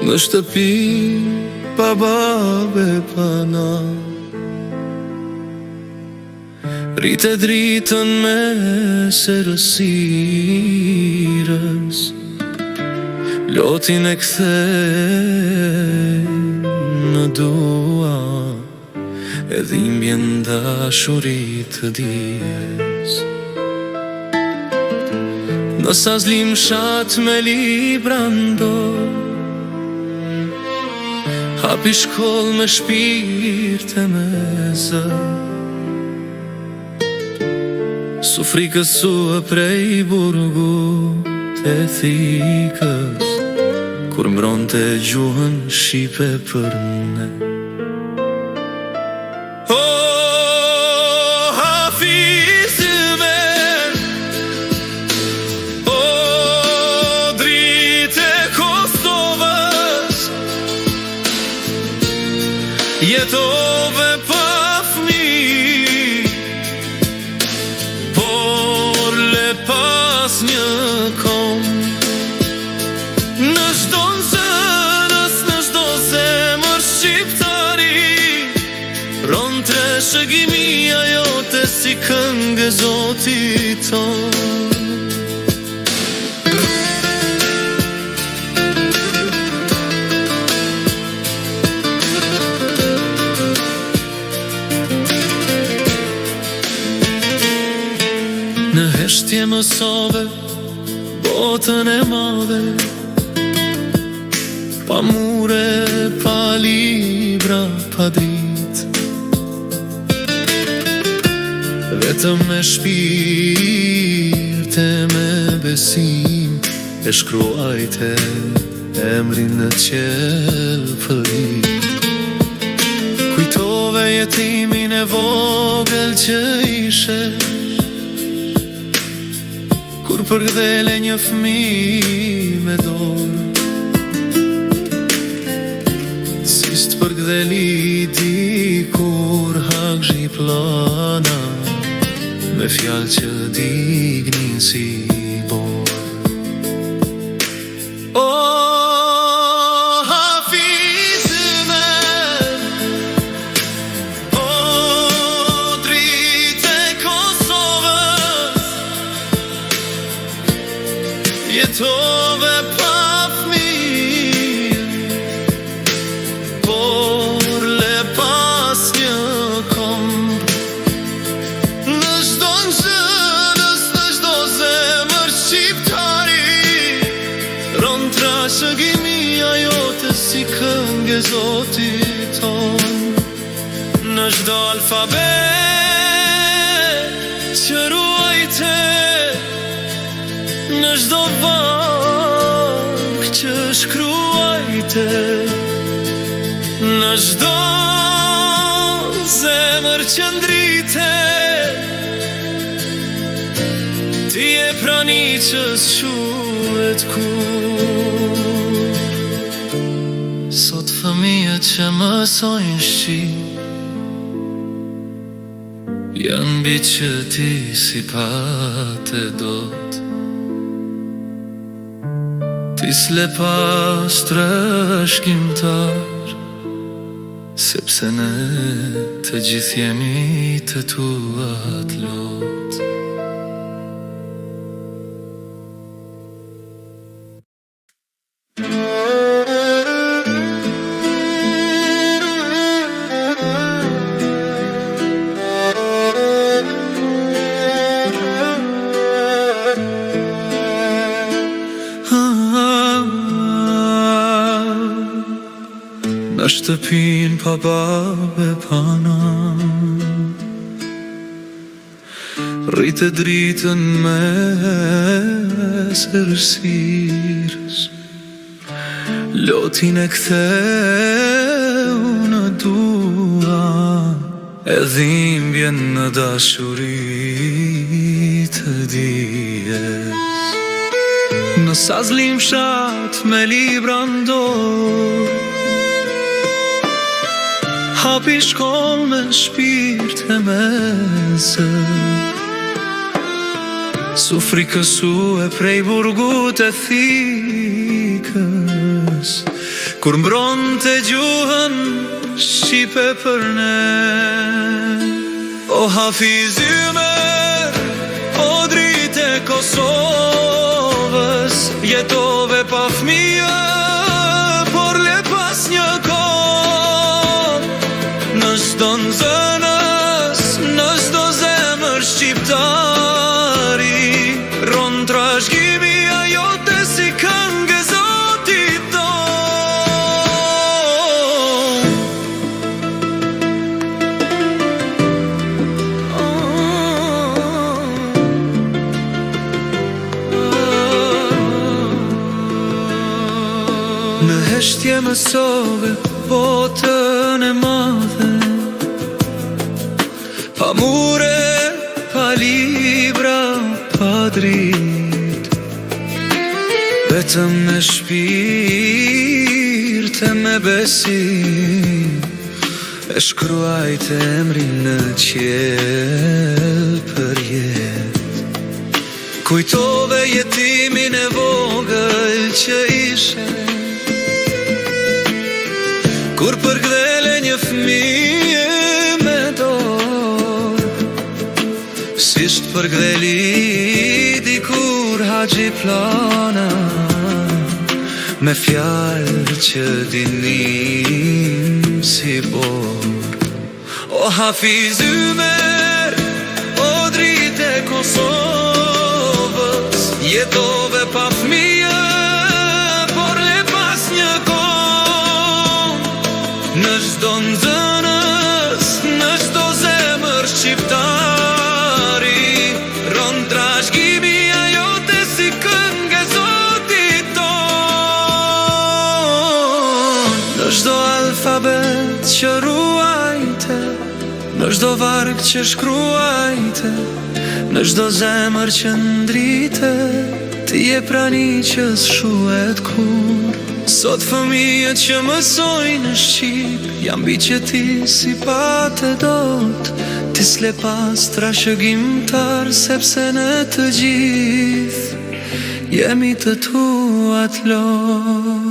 Në shtëpi pa babe pa nan, rritë e dritën me serësirës, lotin e kthej në dua, e dhimbjen dashurit të dijes. Në sazlim shat me libra ndor, hapi shkoll me shpirt e me zë, su frikës sua prej burgut e thikës, kur mbronte gjuhën shqipe për ne. Jetove pa fmi, por le pas një kom, në çdo zërës, në çdo zemër shqiptari, ron treshëgimia jote si këngë e Zotit ton. Në heshtje mësove botën e madhe, pa mure, pa libra, pa drit, vetëm me shpirt e me besim, e shkruajte emrin në qel përit. Kujtove jetimin e vogël që ishe, kur përgdhele një fmi me dorë, si s'të përgdheli dikur hakzhi plana, me fjalë që dignin si borë. O, hafizëme, o, dritë e Kosovës, jetove pa fmi, por le pas një komb, në çdo nxënës, në çdo zemër shqiptari, ron trashëgimia jote si këngë e Zotit ton. Në çdo alfabet që ruajte, në çdo vang që shkruajte, në çdo zemër që ndrite, ti e prani që s'quhet kur. Sot fëmijët që mësojnë shqip, janë mbi që ti si pate dot, ti s'le pas trashëgimtar, sepse ne të gjithë jemi të tuat lot. Në shtëpin pa babe pa nan, rritë e dritën me serësirës, lotin e ktheu në dua, e dhimbjen në dashurit të dijes. Në sazlim fshat me libra ndor, hapi shkoll me shpirt e me zë, su frikës sua prej burgut e thikës, Kur mbron të gjuhën shqipe për ne. O Hafiz Ymer, o dritë e Kosovës, jetove pa fëmijë, por le pas një kohë. Në çdo zënës, në çdo zemër shqiptari, ron trashëgimi ajo të si këngë Zotit ton. Në heshtje mësove botën e madhe, pa mure, pa libra, pa dritë, vetëm me shpirt e me besim, e shkruajt emrin në qiell për jetë. Kujtove jetimin e vogël që ishe, kur përkdhele një fëmijë me dorë, sisht përkdheli dikur Haxhi Plana, me fjalë që dinim si borë. O Hafiz Ymer, o dritë e Kosovës, jetove pa fëmijë, por le pas një kohë. Në çdo zënës, në çdo zemër shqiptari, ron trashëgimi ajo të si këngë Zotit ton. Në çdo alfabet që ruajte, në çdo varg që shkruajte, në çdo zemër që ndrite, ti je prani që s'shuhet kur. Sot fëmijët që mësojnë në Shqip, jam bi që ti si pate dot, ti s'le pas trashëgimtar, sepse në të gjithë jemi të tuat lot.